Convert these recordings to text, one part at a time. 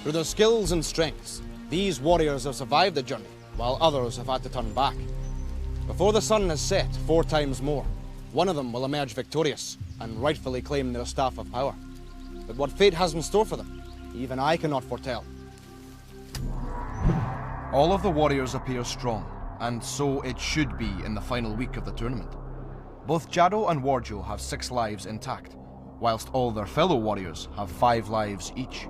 Through their skills and strengths, these warriors have survived the journey, while others have had to turn back. Before the sun has set 4 times more, one of them will emerge victorious and rightfully claim their staff of power. But what fate has in store for them, even I cannot foretell. All of the warriors appear strong, and so it should be in the final week of the tournament. Both Jado and Warjo have 6 lives intact, whilst all their fellow warriors have 5 lives each.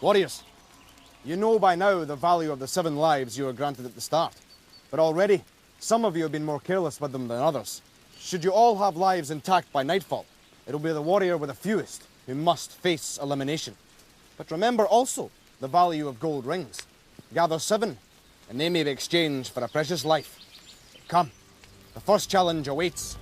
Warriors, you know by now the value of the 7 lives you were granted at the start, but already some of you have been more careless with them than others. Should you all have lives intact by nightfall, it'll be the warrior with the fewest who must face elimination. But remember also the value of gold rings. Gather 7, and they may be exchanged for a precious life. Come, the first challenge awaits.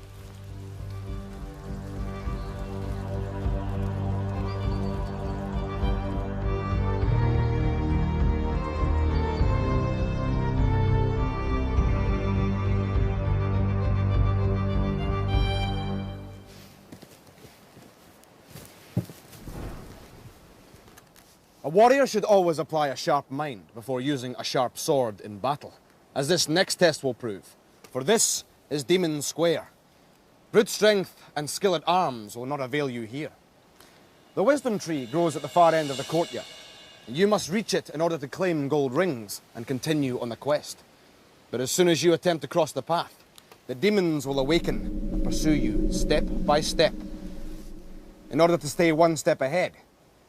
A warrior should always apply a sharp mind before using a sharp sword in battle, as this next test will prove. For this is Demon Square. Brute strength and skill at arms will not avail you here. The wisdom tree grows at the far end of the courtyard, and you must reach it in order to claim gold rings and continue on the quest. But as soon as you attempt to cross the path, the demons will awaken and pursue you step by step. In order to stay one step ahead,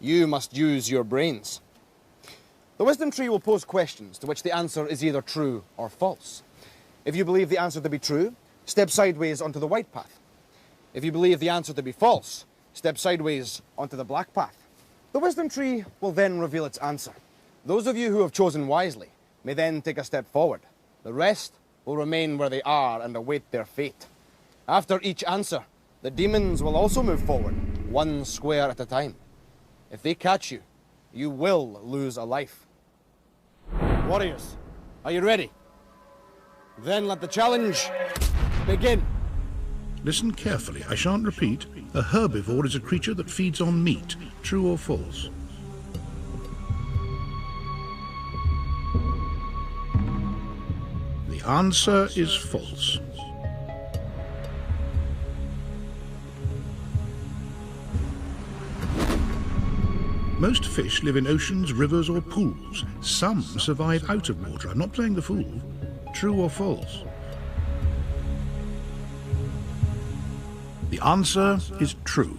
you must use your brains. The wisdom tree will pose questions to which the answer is either true or false. If you believe the answer to be true, step sideways onto the white path. If you believe the answer to be false, step sideways onto the black path. The wisdom tree will then reveal its answer. Those of you who have chosen wisely may then take a step forward. The rest will remain where they are and await their fate. After each answer, the demons will also move forward, 1 square at a time. If they catch you, you will lose a life. Warriors, are you ready? Then let the challenge begin. Listen carefully, I shan't repeat. A herbivore is a creature that feeds on meat. True or false? The answer is false. Most fish live in oceans, rivers or pools. Some survive out of water. I'm not playing the fool. True or false? The answer is true.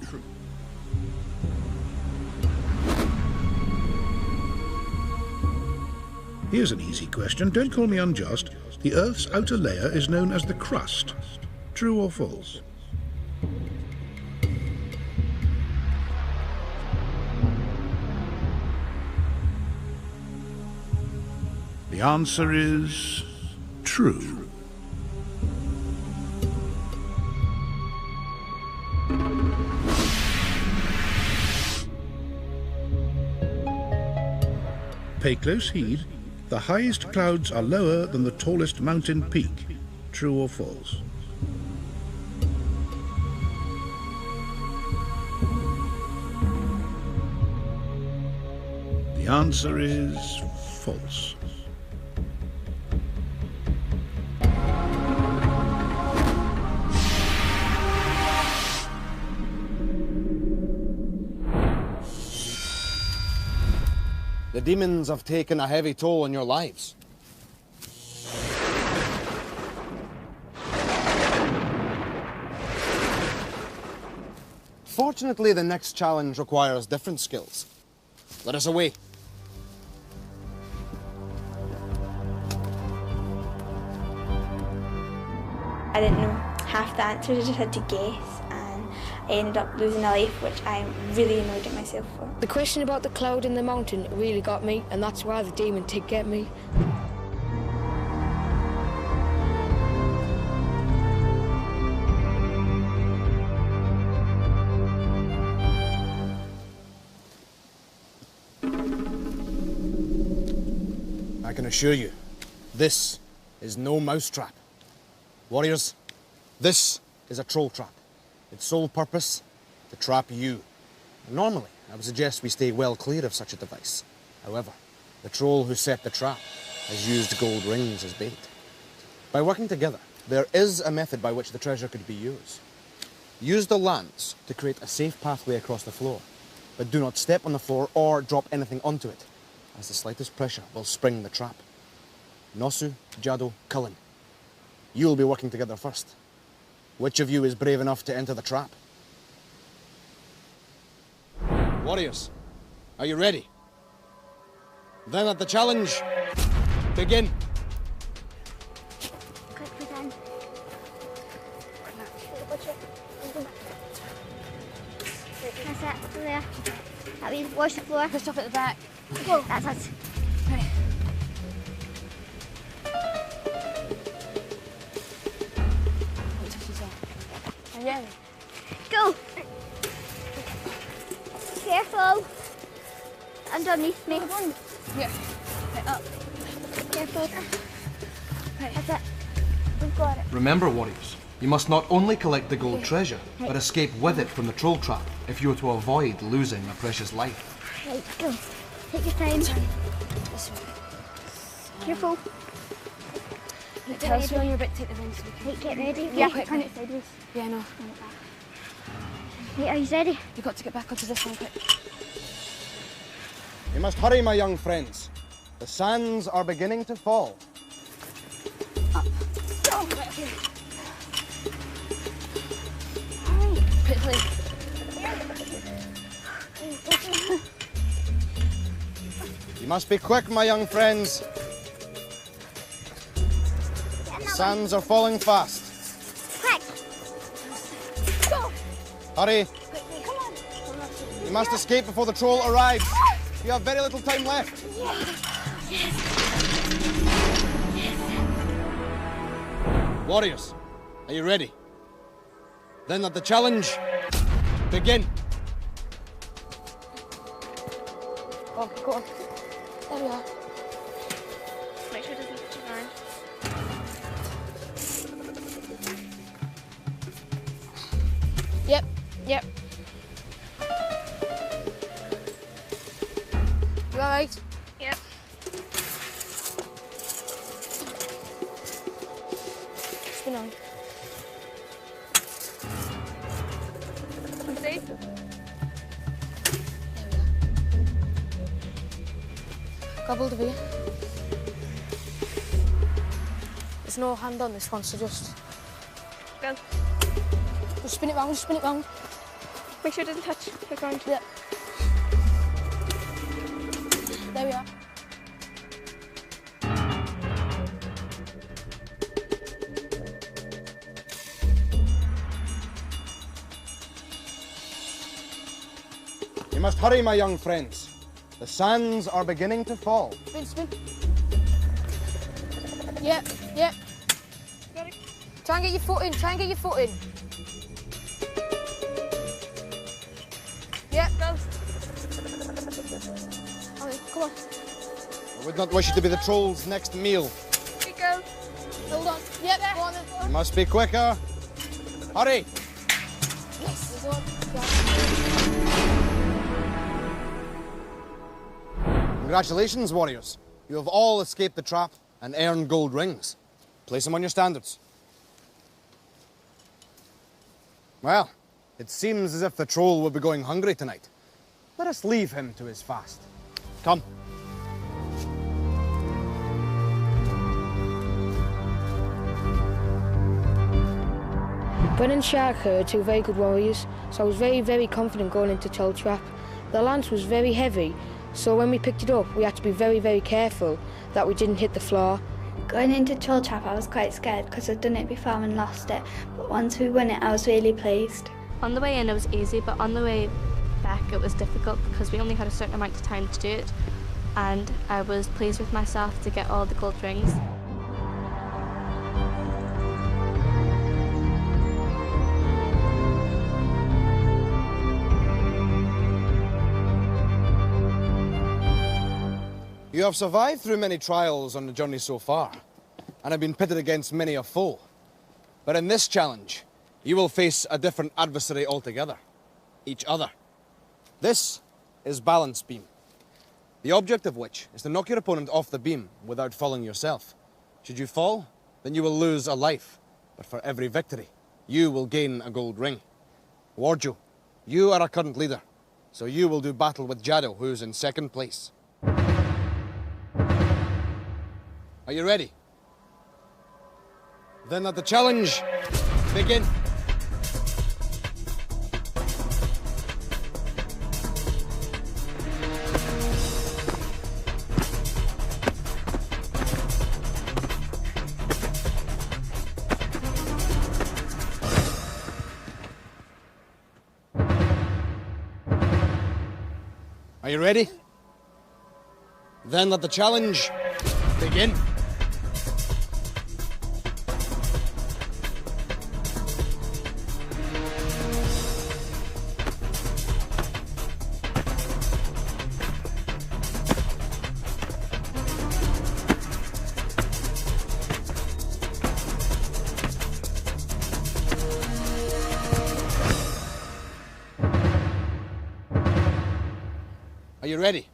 Here's an easy question. Don't call me unjust. The Earth's outer layer is known as the crust. True or false? The answer is true. Pay close heed. The highest clouds are lower than the tallest mountain peak. True or false? The answer is false. The demons have taken a heavy toll on your lives. Fortunately, the next challenge requires different skills. Let us away. I didn't know half the answers, I just had to guess, and I ended up losing a life, which I'm really annoyed at myself for. The question about the cloud in the mountain really got me, and that's why the demon did get me. I can assure you, this is no mousetrap. Warriors, this is a troll trap. Its sole purpose, to trap you. Normally, I would suggest we stay well clear of such a device. However, the troll who set the trap has used gold rings as bait. By working together, there is a method by which the treasure could be used. Use the lance to create a safe pathway across the floor, but do not step on the floor or drop anything onto it, as the slightest pressure will spring the trap. Nosu, Jado, Cullen. You will be working together first. Which of you is brave enough to enter the trap? Warriors, are you ready? Then let the challenge begin. Quickly then. That's it, there. That means wash the floor. Push off at the back. Go. That's us. Right. Yeah. Go. Careful. Underneath me. Yeah. Right, up. Careful. That's it. We've got it. Remember, warriors, you must not only collect the gold treasure, but escape with it from the troll trap if you are to avoid losing a precious life. Right, go. Take your time. This way. Careful. Tell us when you're about to take the rings. Right, get ready. Yeah, Right, quick, turn quick. it sideways. Yeah, no. Right, are you ready? You've got to get back onto this one quick. You must hurry, my young friends. The sands are beginning to fall. Oh, right, okay. Quickly. You must be quick, my young friends. The sands are falling fast. Quick. Go. Hurry. Quickly, come on. You must escape before the troll arrives. You have very little time left. Warriors, are you ready? Then let the challenge begin. Oh, go on. There we are. Make sure it doesn't touch your hand. Yep, yep. You alright? Yep. Spin on. I'm safe. Grab hold of here. There's no hand on this one, so just Go. spin it round, just spin it round. Make sure it doesn't touch the ground. Yeah. There we are. You must hurry, my young friends. The sands are beginning to fall. Spin, spin. Yeah, yeah. Got it. Try and get your foot in, try and get your foot in. Yeah, Go. okay, come on. I would not wish it to be the troll's next meal. Here you go. Hold on. Yep, go on then. You must be quicker. Hurry. Yes, there's one. Yeah. Congratulations, warriors. You have all escaped the trap and earned gold rings. Place them on your standards. Well, it seems as if the troll will be going hungry tonight. Let us leave him to his fast. Come. Bren and Shark are two very good warriors, so I was very, very confident going into Untitled Trap. The lance was very heavy, so when we picked it up, we had to be very, very careful that we didn't hit the floor. Going into Untitled Trap, I was quite scared because I'd done it before and lost it. But once we won it, I was really pleased. On the way in it was easy, but on the way back it was difficult because we only had a certain amount of time to do it, and I was pleased with myself to get all the gold rings. You have survived through many trials on the journey so far, and have been pitted against many a foe. But in this challenge, you will face a different adversary altogether. Each other. This is balance beam, the object of which is to knock your opponent off the beam without falling yourself. Should you fall, then you will lose a life, but for every victory, you will gain a gold ring. Warjo, you are a current leader, so you will do battle with Jado, who's in second place. Are you ready? Then let the challenge begin. Are you ready? Then let the challenge begin. Are you ready?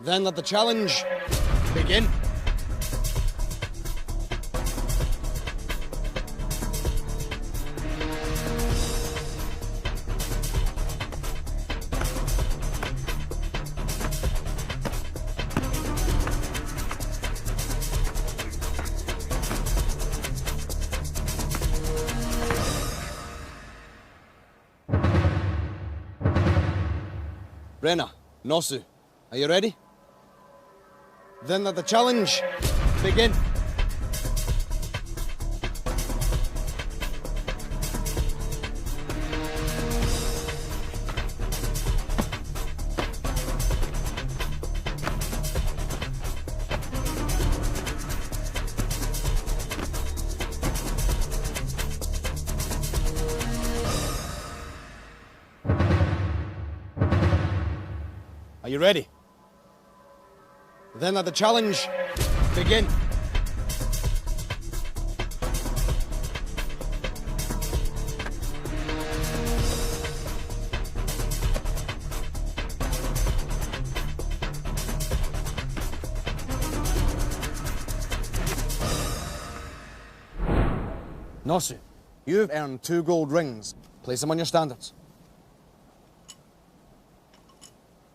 Then let the challenge begin. Brenna, Nosu, are you ready? Then let the challenge begin. Are you ready? Then let the challenge begin. Nosu, you've earned 2 gold rings. Place them on your standards.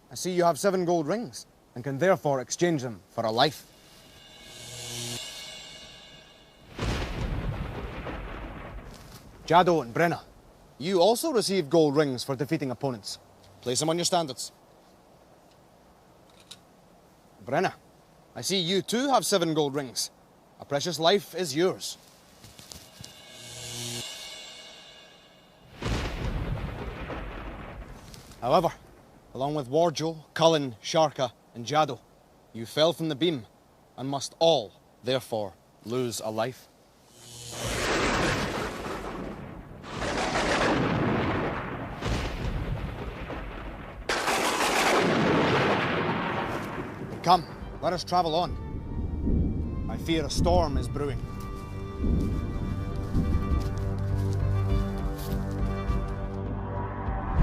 I see you have 7 gold rings and can therefore exchange them for a life. Jado and Brenna, you also receive gold rings for defeating opponents. Place them on your standards. Brenna, I see you too have 7 gold rings. A precious life is yours. However, along with Warjo, Cullen, Sharka, and Jado, you fell from the beam and must all, therefore, lose a life. Come, let us travel on. I fear a storm is brewing.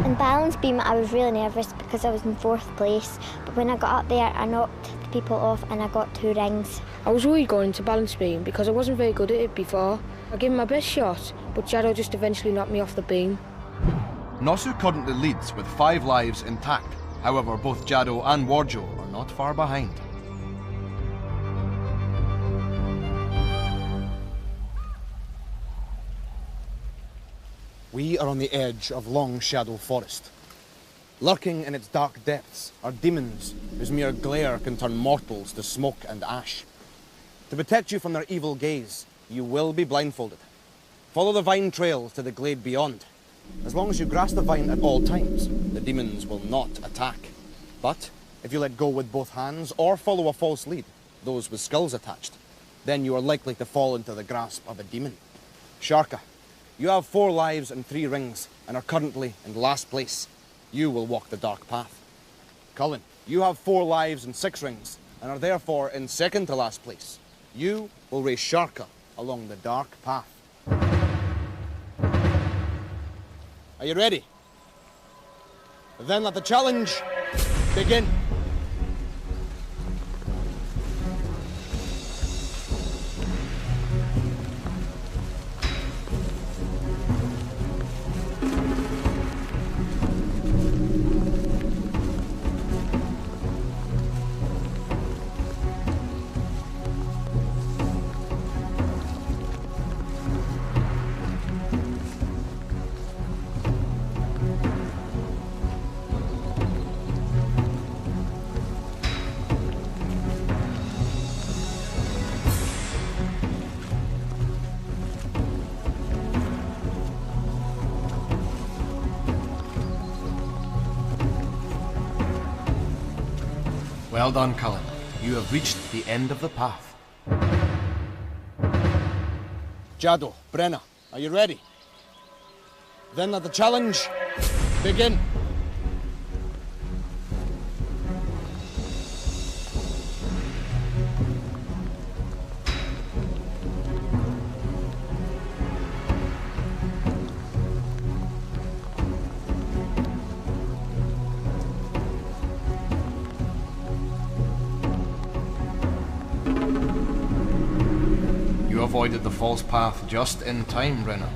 In balance beam, I was really nervous because I was in 4th place, but when I got up there, I knocked the people off and I got 2 rings. I was worried going into balance beam because I wasn't very good at it before. I gave my best shot, but Jado just eventually knocked me off the beam. Nosu currently leads with 5 lives intact. However, both Jado and Warjo are not far behind. We are on the edge of Long Shadow Forest. Lurking in its dark depths are demons whose mere glare can turn mortals to smoke and ash. To protect you from their evil gaze, you will be blindfolded. Follow the vine trails to the glade beyond. As long as you grasp the vine at all times, the demons will not attack. But if you let go with both hands or follow a false lead, those with skulls attached, then you are likely to fall into the grasp of a demon. Sharka, you have 4 lives and 3 rings and are currently in last place. You will walk the dark path. Cullen, you have 4 lives and 6 rings and are therefore in second to last place. You will race Sharka along the dark path. Are you ready? Then let the challenge begin. Well done, Cullen. You have reached the end of the path. Jado, Brenna, are you ready? Then let the challenge begin. You avoided the false path just in time, Brenna.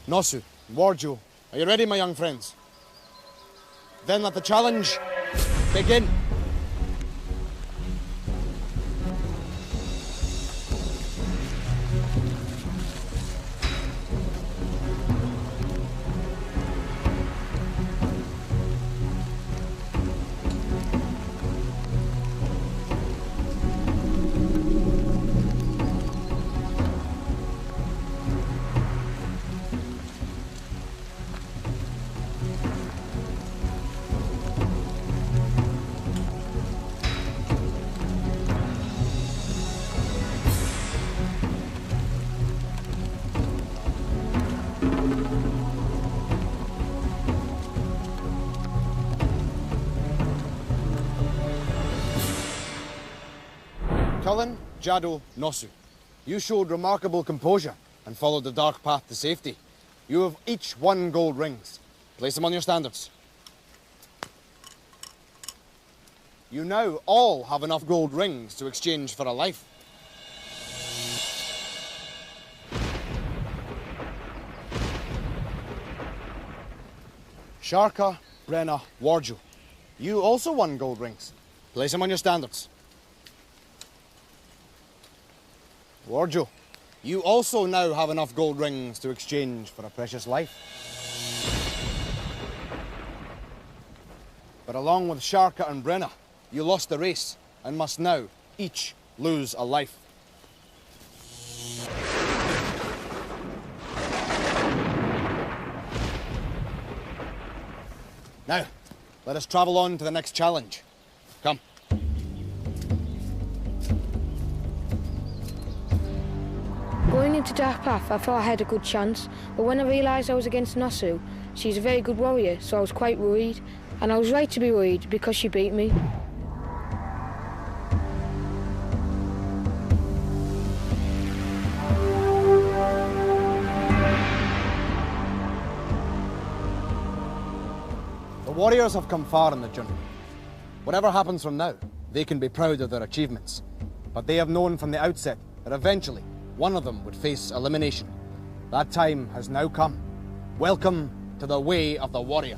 Nosu, Warjo, are you ready, my young friends? Then let the challenge begin. Cullen, Jado, Nosu, you showed remarkable composure and followed the dark path to safety. You have each won gold rings. Place them on your standards. You now all have enough gold rings to exchange for a life. Sharka, Brenna, Warjo, you also won gold rings. Place them on your standards. Warjo, you also now have enough gold rings to exchange for a precious life. But along with Sharka and Brenna, you lost the race and must now each lose a life. Now, let us travel on to the next challenge. Come. Going into Dark Path, I thought I had a good chance, but when I realised I was against Nosu, she's a very good warrior, so I was quite worried. And I was right to be worried, because she beat me. The warriors have come far in the journey. Whatever happens from now, they can be proud of their achievements. But they have known from the outset that eventually, one of them would face elimination. That time has now come. Welcome to the way of the warrior.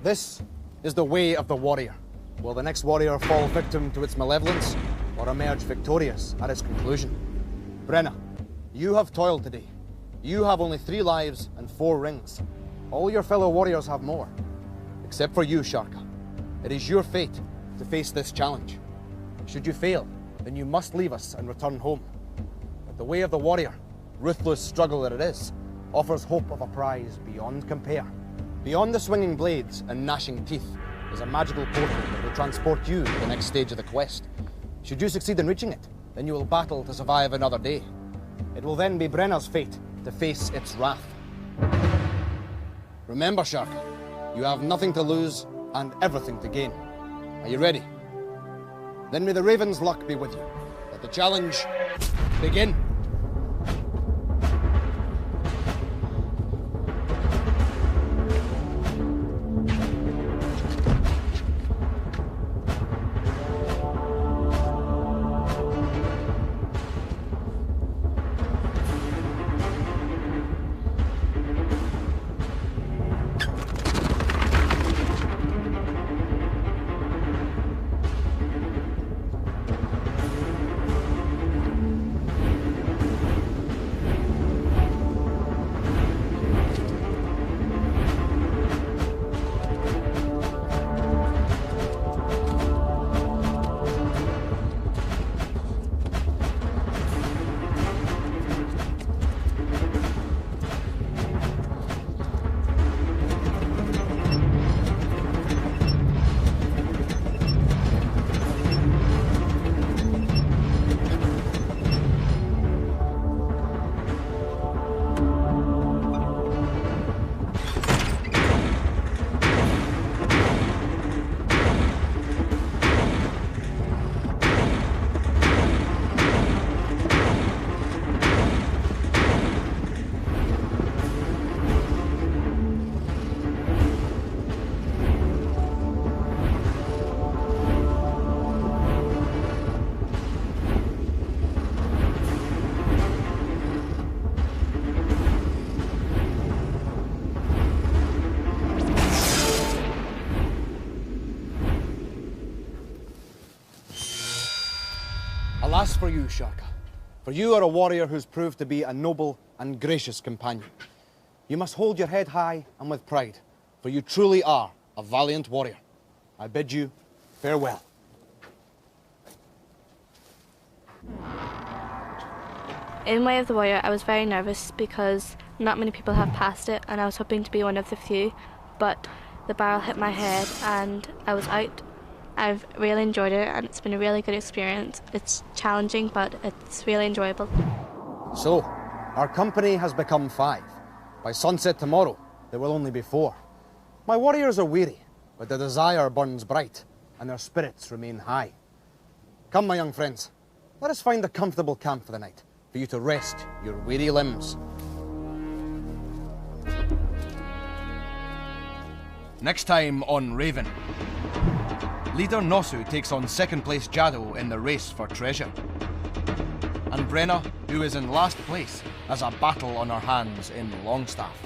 This is the way of the warrior. Will the next warrior fall victim to its malevolence or emerge victorious at its conclusion? Brenna, You have toiled today. You have only 3 lives and 4 rings. All your fellow warriors have more. Except for you, Sharka. It is your fate to face this challenge. Should you fail, then you must leave us and return home. But the way of the warrior, ruthless struggle that it is, offers hope of a prize beyond compare. Beyond the swinging blades and gnashing teeth is a magical portal that will transport you to the next stage of the quest. Should you succeed in reaching it, then you will battle to survive another day. It will then be Brenna's fate to face its wrath. Remember, Sharka, you have nothing to lose and everything to gain. Are you ready? Then may the Raven's luck be with you. Let the challenge begin. Alas for you, Sharka, for you are a warrior who's proved to be a noble and gracious companion. You must hold your head high and with pride, for you truly are a valiant warrior. I bid you farewell. In Way of the Warrior, I was very nervous because not many people have passed it, and I was hoping to be one of the few, but the barrel hit my head and I was out. I've really enjoyed it and it's been a really good experience. It's challenging, but it's really enjoyable. So, our company has become 5. By sunset tomorrow, there will only be 4. My warriors are weary, but their desire burns bright, and their spirits remain high. Come, my young friends, let us find a comfortable camp for the night, for you to rest your weary limbs. Next time on Raven. Leader Nosu takes on second place Jado in the race for treasure. And Brenna, who is in last place, has a battle on her hands in Longstaff.